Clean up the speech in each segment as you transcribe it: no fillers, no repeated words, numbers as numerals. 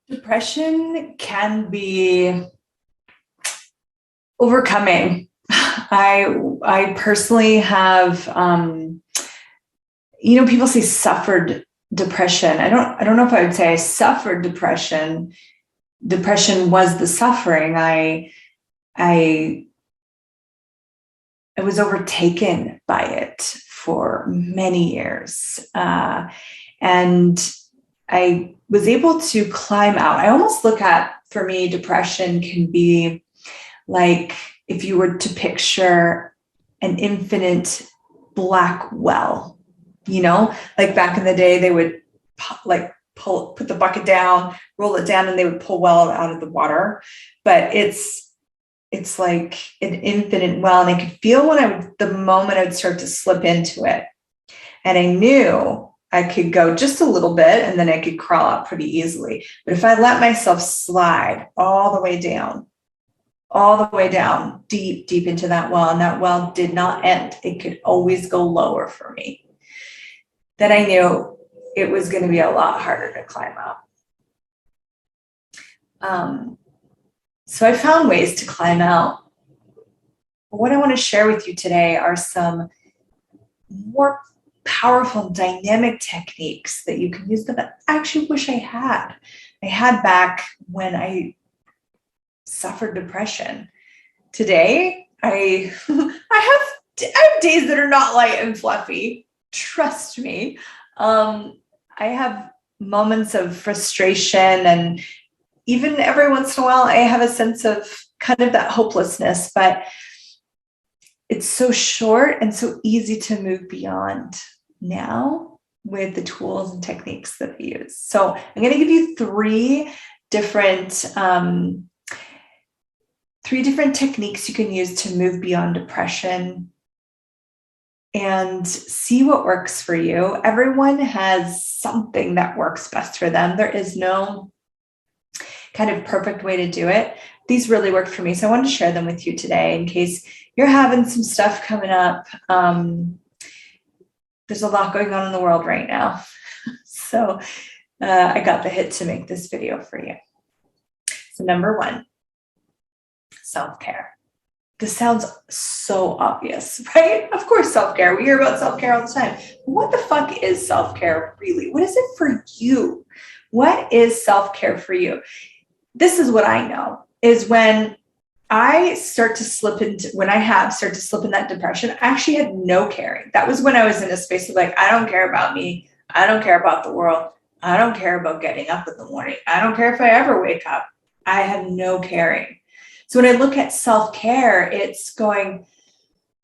Depression can be overcoming. I personally have, people say suffered depression. I don't know if I would say I suffered depression. Depression was the suffering. I was overtaken by it for many years. And I was able to climb out. I almost look at, for me, depression can be like if you were to picture an infinite black well, like back in the day, they would put the bucket down, roll it down, and they would pull well out of the water. But it's like an infinite well. And I could feel the moment I would start to slip into it. And I knew I could go just a little bit and then I could crawl out pretty easily. But if I let myself slide all the way down, deep, deep into that well, and that well did not end, it could always go lower for me, then I knew it was going to be a lot harder to climb out. So I found ways to climb out. What I want to share with you today are some more powerful, dynamic techniques that you can use that I actually wish I had. I had back when I suffered depression. Today, I have days that are not light and fluffy. Trust me. I have moments of frustration, and even every once in a while, I have a sense of kind of that hopelessness, but it's so short and so easy to move beyond now with the tools and techniques that I use. So I'm going to give you three different techniques you can use to move beyond depression and see what works for you. Everyone has something that works best for them. There is no kind of perfect way to do it. These really work for me. So I wanted to share them with you today in case you're having some stuff coming up. There's a lot going on in the world right now. So I got the hit to make this video for you. So number one, self-care. This sounds so obvious, right? Of course, self-care. We hear about self-care all the time. But what the fuck is self-care really? What is it for you? What is self-care for you? This is what I know is when I start to slip into that depression, I actually had no caring. That was when I was in a space of like, I don't care about me. I don't care about the world. I don't care about getting up in the morning. I don't care if I ever wake up. I have no caring. So when I look at self-care, it's going,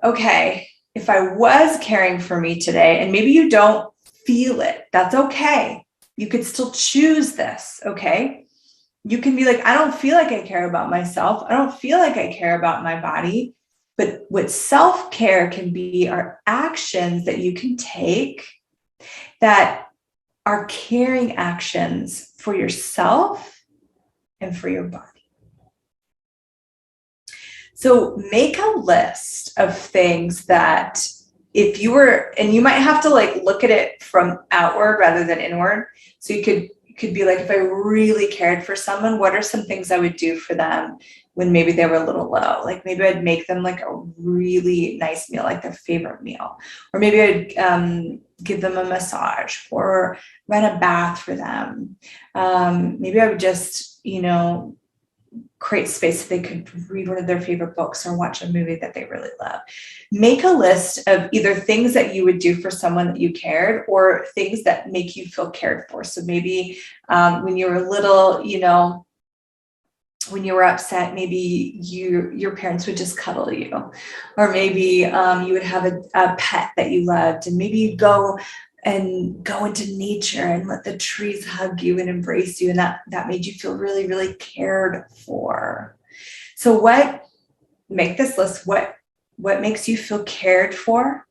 okay, if I was caring for me today, and maybe you don't feel it, that's okay. You could still choose this, okay? You can be like, I don't feel like I care about myself. I don't feel like I care about my body. But what self-care can be are actions that you can take that are caring actions for yourself and for your body. So make a list of things that if you were, and you might have to like look at it from outward rather than inward. So you could be like, if I really cared for someone, what are some things I would do for them when maybe they were a little low? Like maybe I'd make them like a really nice meal, like their favorite meal. Or maybe I'd give them a massage or run a bath for them. Maybe I would just, create space so they could read one of their favorite books or watch a movie that they really love. Make a list of either things that you would do for someone that you cared or things that make you feel cared for. So maybe when you were little, when you were upset, maybe your parents would just cuddle you, or maybe you would have a pet that you loved, and maybe you'd go into nature and let the trees hug you and embrace you. And that made you feel really, really cared for. So make this list. What makes you feel cared for?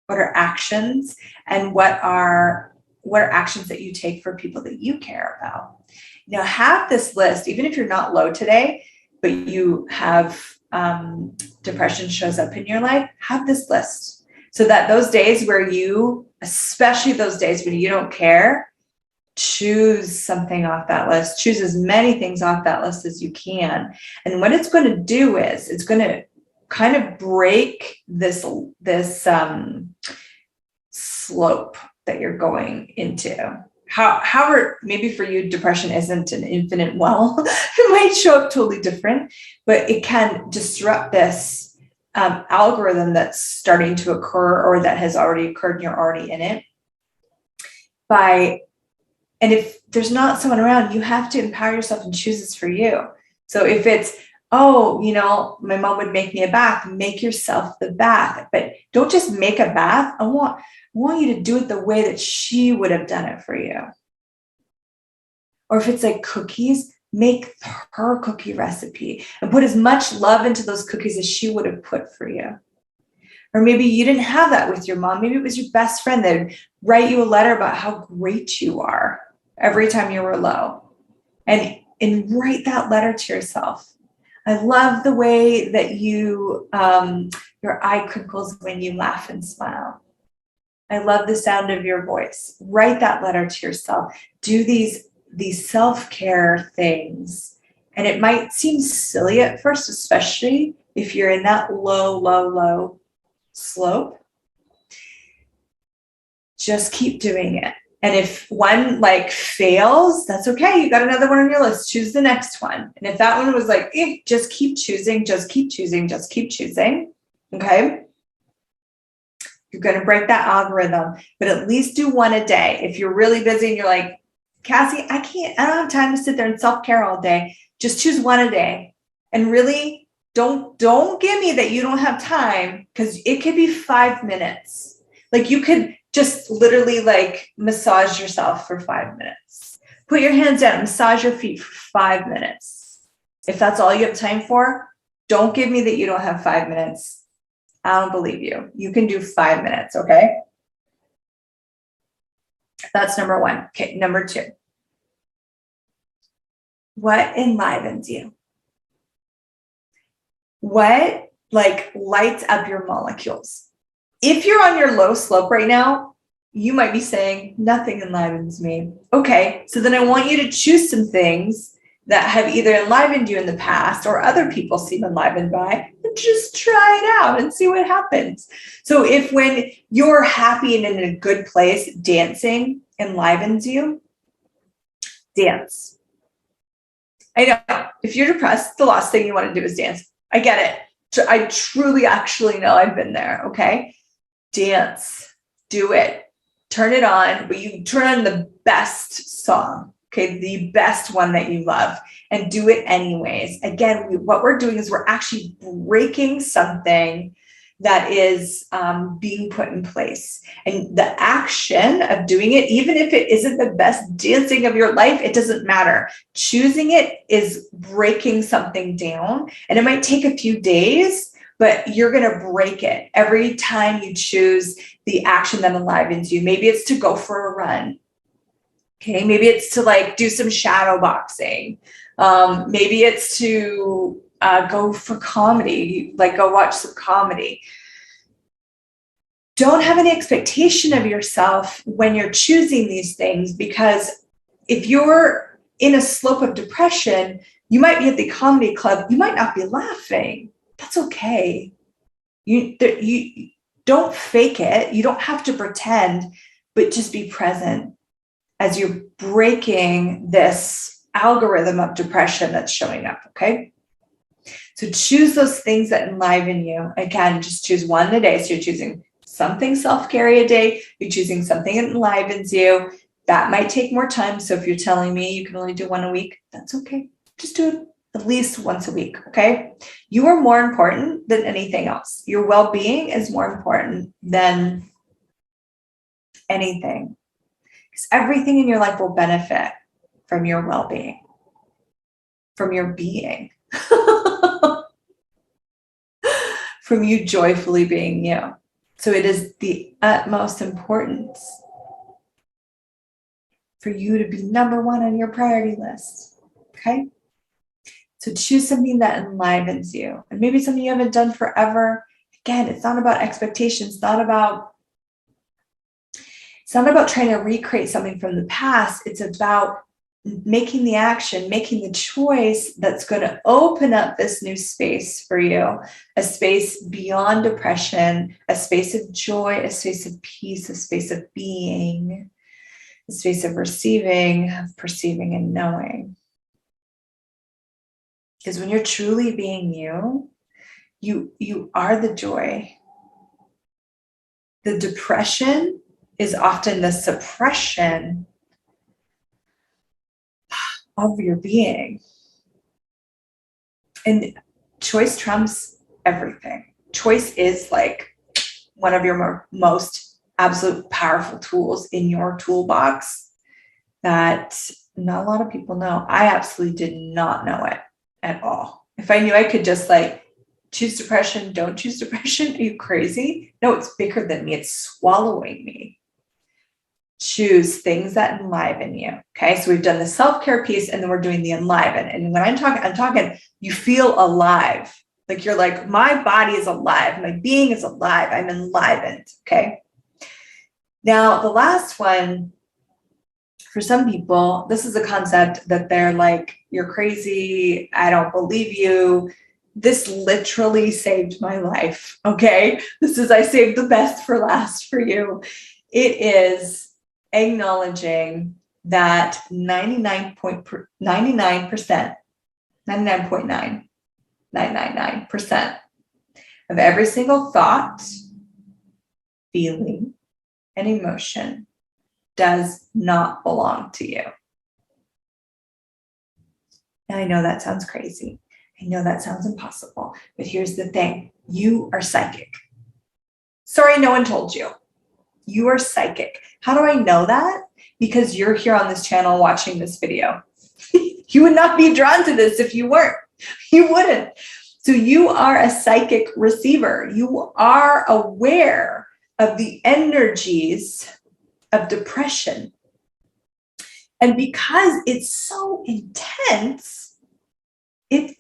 What are actions? And what are actions that you take for people that you care about? Now have this list, even if you're not low today, but you have depression shows up in your life, have this list. So that those days where especially those days when you don't care, choose something off that list. Choose as many things off that list as you can. And what it's going to do is it's going to kind of break this slope that you're going into. However, maybe for you, depression isn't an infinite well. It might show up totally different, but it can disrupt this algorithm that's starting to occur or that has already occurred and you're already in it. And if there's not someone around, you have to empower yourself and choose this for you. So if it's, oh, you know, my mom would make me a bath, make yourself the bath, but don't just make a bath. I want you to do it the way that she would have done it for you. Or if it's like cookies, make her cookie recipe and put as much love into those cookies as she would have put for you. Or maybe you didn't have that with your mom. Maybe it was your best friend that would write you a letter about how great you are every time you were low. And write that letter to yourself. I love the way that you, your eye crinkles when you laugh and smile. I love the sound of your voice. Write that letter to yourself. Do these self-care things. And it might seem silly at first, especially if you're in that low slope. Just keep doing it. And if one like fails, that's okay. You got another one on your list. Choose the next one. And if that one was like, just keep choosing, just keep choosing, just keep choosing. Okay. You're going to break that algorithm, but at least do one a day. If you're really busy and you're like, Cassy, I don't have time to sit there and self-care all day. Just choose one a day. And really don't give me that you don't have time, because it could be 5 minutes. Like you could just literally like massage yourself for 5 minutes. Put your hands down, massage your feet for 5 minutes. If that's all you have time for, don't give me that you don't have 5 minutes. I don't believe you. You can do 5 minutes, okay? That's number one. Okay, number two. What enlivens you? What like lights up your molecules? If you're on your low slope right now, you might be saying, nothing enlivens me. Okay, so then I want you to choose some things that have either enlivened you in the past or other people seem enlivened by, and just try it out and see what happens. So if when you're happy and in a good place, dancing enlivens you, dance. I know, if you're depressed, the last thing you want to do is dance. I get it. I truly actually know, I've been there, okay? Dance, do it, turn it on, but you turn on the best song, okay, the best one that you love, and do it anyways. Again, what we're doing is we're actually breaking something that is being put in place. And the action of doing it, even if it isn't the best dancing of your life, it doesn't matter. Choosing it is breaking something down, and it might take a few days, but you're going to break it every time you choose the action that enlivens you. Maybe it's to go for a run. Okay. Maybe it's to like do some shadow boxing. Maybe it's to go for comedy, like go watch some comedy. Don't have any expectation of yourself when you're choosing these things, because if you're in a slope of depression, you might be at the comedy club. You might not be laughing. That's okay. You don't fake it. You don't have to pretend, but just be present as you're breaking this algorithm of depression that's showing up, okay? So choose those things that enliven you. Again, just choose one a day. So you're choosing something self-care a day. You're choosing something that enlivens you. That might take more time. So if you're telling me you can only do one a week, that's okay. Just do it at least once a week, okay? You are more important than anything else. Your well-being is more important than anything. Because everything in your life will benefit from your well-being, from your being, from you joyfully being you. So it is the utmost importance for you to be number one on your priority list, okay? So choose something that enlivens you, and maybe something you haven't done forever. Again, it's not about expectations. It's It's not about trying to recreate something from the past. It's about making the action, making the choice that's going to open up this new space for you, a space beyond depression, a space of joy, a space of peace, a space of being, a space of receiving, of perceiving and knowing. Because when you're truly being you are the joy. The depression is often the suppression of your being. And choice trumps everything. Choice is like one of your most absolute powerful tools in your toolbox that not a lot of people know. I absolutely did not know it at all. If I knew I could just like choose depression, don't choose depression, are you crazy? No, it's bigger than me. It's swallowing me. Choose things that enliven you. Okay, so we've done the self-care piece and then we're doing the enliven. And when I'm talking, you feel alive. Like you're like, my body is alive. My being is alive. I'm enlivened. Okay. Now, the last one, for some people, this is a concept that they're like, you're crazy. I don't believe you. This literally saved my life. Okay. I saved the best for last for you. It is acknowledging that 99.999% of every single thought, feeling, and emotion does not belong to you. Now, I know that sounds crazy. I know that sounds impossible, but here's the thing. You are psychic. Sorry, no one told you. You are psychic. How do I know that? Because you're here on this channel watching this video. You would not be drawn to this if you weren't. You wouldn't. So you are a psychic receiver. You are aware of the energies of depression. And because it's so intense, it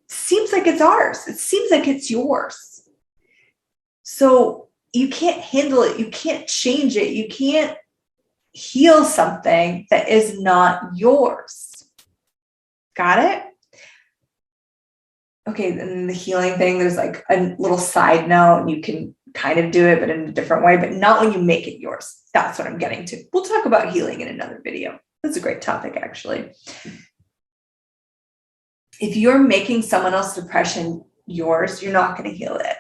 seems like it's ours. It seems like it's yours. So you can't handle it. You can't change it. You can't heal something that is not yours. Got it? Okay, then the healing thing, there's like a little side note, and you can kind of do it, but in a different way, but not when you make it yours. That's what I'm getting to. We'll talk about healing in another video. That's a great topic, actually. If you're making someone else's depression yours, you're not going to heal it.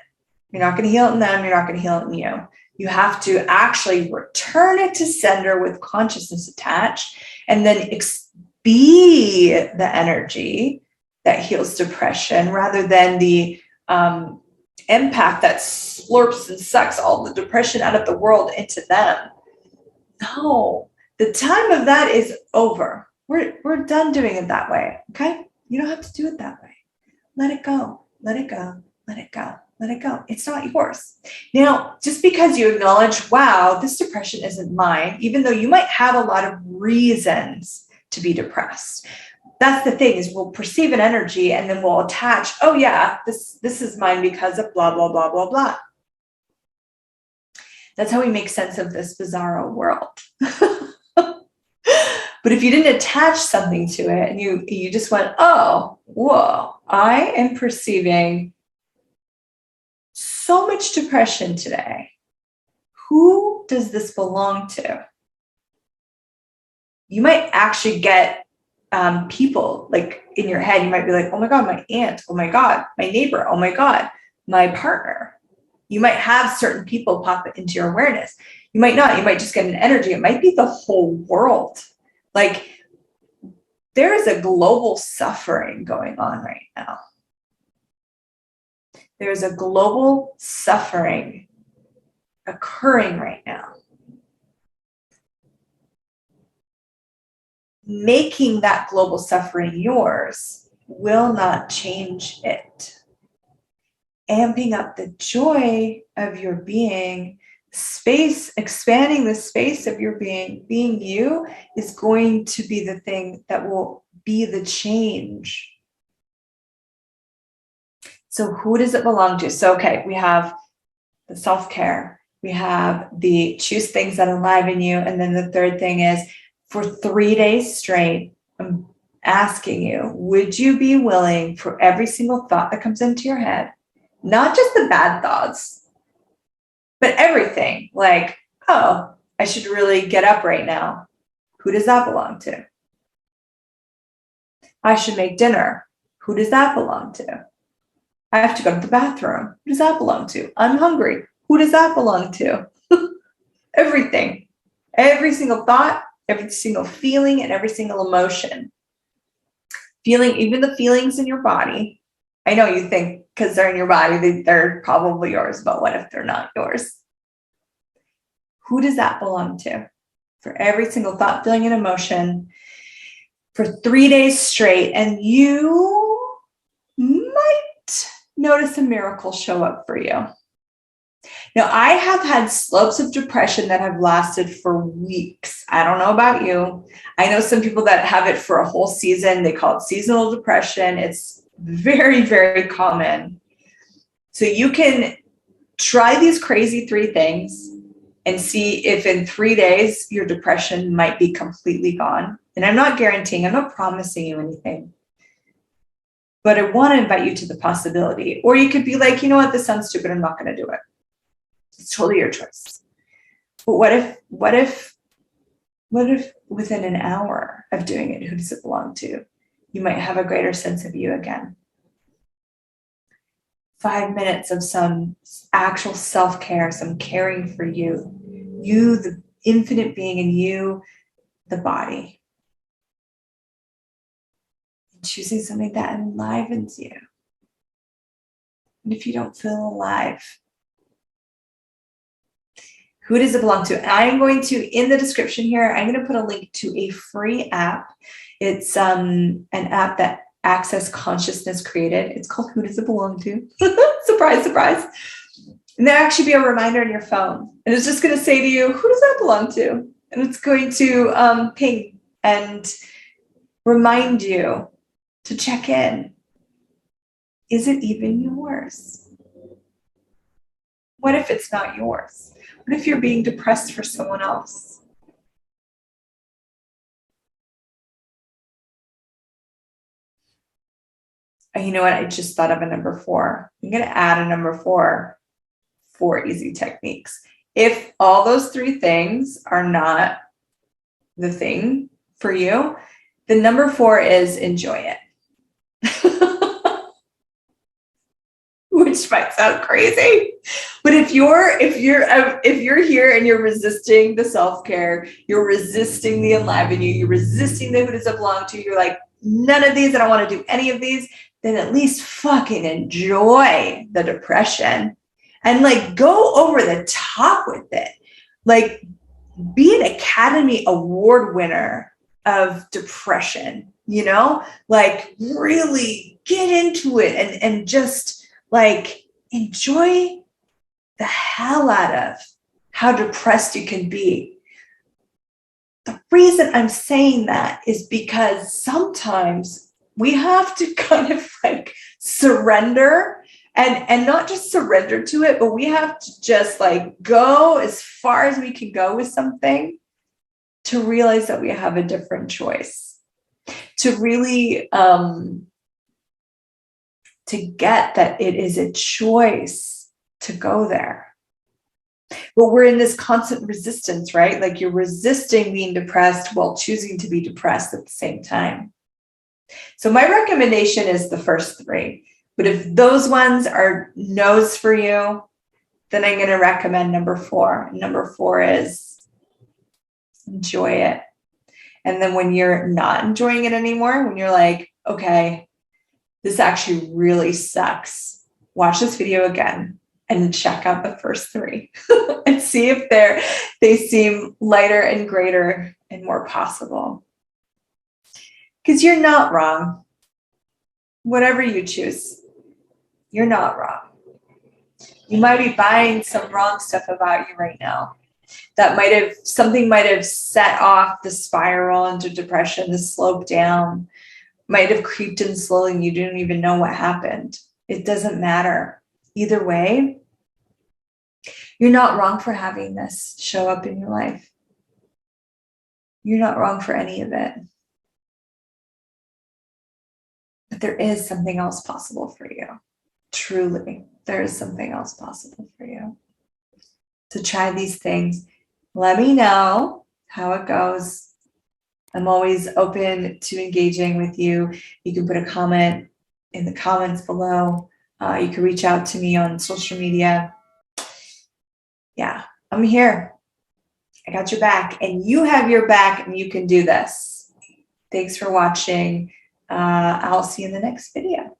You're not going to heal it in them. You're not going to heal it in you. You have to actually return it to sender with consciousness attached, and then be the energy that heals depression rather than the empath that slurps and sucks all the depression out of the world into them. No, the time of that is over. We're done doing it that way. Okay? You don't have to do it that way. Let it go. Let it go. Let it go. Let it go. It's not yours. Now, just because you acknowledge, wow, this depression isn't mine, even though you might have a lot of reasons to be depressed. That's the thing, is we'll perceive an energy and then we'll attach, oh yeah, this is mine because of blah, blah, blah, blah, blah. That's how we make sense of this bizarro world. But if you didn't attach something to it and you just went, oh, whoa, I am perceiving so much depression today. Who does this belong to? You might actually get people like in your head. You might be like, oh my God, my aunt, oh my God, my neighbor, oh my God, my partner. You might have certain people pop into your awareness. You might not. You might just get an energy. It might be the whole world. Like, there is a global suffering going on right now. There's a global suffering occurring right now. Making that global suffering yours will not change it. Amping up the joy of your being, space, expanding the space of your being you, is going to be the thing that will be the change. So who does it belong to? So, okay, we have the self-care, We have the choose things that enliven you. And then the third thing is for 3 days straight, I'm asking you, would you be willing for every single thought that comes into your head, not just the bad thoughts, but everything like, oh, I should really get up right now. Who does that belong to? I should make dinner. Who does that belong to? I have to go to the bathroom. Who does that belong to? I'm hungry. Who does that belong to? Everything. Every single thought, every single feeling, and every single emotion. Feeling, even the feelings in your body. I know you think because they're in your body, they're probably yours, but what if they're not yours? Who does that belong to? For every single thought, feeling, and emotion for 3 days straight, and you might notice a miracle show up for you. Now, I have had slopes of depression that have lasted for weeks. I don't know about you. I know some people that have it for a whole season. They call it seasonal depression. It's very, very common. So you can try these crazy 3 things and see if in 3 days your depression might be completely gone. And I'm not guaranteeing, I'm not promising you anything. But I want to invite you to the possibility. Or you could be like, you know what, this sounds stupid, I'm not going to do it. It's totally your choice. But what if within an hour of doing it, who does it belong to? You might have a greater sense of you again. 5 minutes of some actual self-care, some caring for you, the infinite being, and you, the body. And choosing something that enlivens you. And if you don't feel alive, who does it belong to? I'm going to, in the description here, I'm going to put a link to a free app. It's an app that Access Consciousness created. It's called Who Does It Belong To? Surprise, surprise. And there'll actually be a reminder on your phone. And it's just going to say to you, who does that belong to? And it's going to ping and remind you to check in. Is it even yours? What if it's not yours? What if you're being depressed for someone else? And you know what? I just thought of a number 4. I'm going to add a number 4 for easy techniques. If all those 3 things are not the thing for you, the number 4 is enjoy it. Which might sound crazy, but if you're here and you're resisting the self-care, you're resisting the enliven you, you're resisting the who does it belong to, you're like, none of these, I don't want to do any of these, then at least fucking enjoy the depression and like go over the top with it. Like be an Academy Award winner of depression, you know, like really get into it and just like enjoy the hell out of how depressed you can be. The reason I'm saying that is because sometimes we have to kind of like surrender and not just surrender to it, but we have to just like go as far as we can go with something to realize that we have a different choice, to really to get that it is a choice to go there. But we're in this constant resistance, right? Like you're resisting being depressed while choosing to be depressed at the same time. So my recommendation is the first 3. But if those ones are no's for you, then I'm going to recommend number 4. Number 4 is enjoy it. And then when you're not enjoying it anymore, when you're like, okay, this actually really sucks, watch this video again and check out the first 3 and see if they seem lighter and greater and more possible. Because you're not wrong. Whatever you choose, you're not wrong. You might be buying some wrong stuff about you right now. Something might have set off the spiral into depression, the slope down, might have creeped in slowly and you didn't even know what happened. It doesn't matter. Either way, You're not wrong for having this show up in your life. You're not wrong for any of it. But there is something else possible for you. Truly, there is something else possible for you. So try these things. Let me know how it goes. I'm always open to engaging with you. You can put a comment in the comments below. You can reach out to me on social media. Yeah, I'm here. I got your back, and you have your back, and you can do this. Thanks for watching. I'll see you in the next video.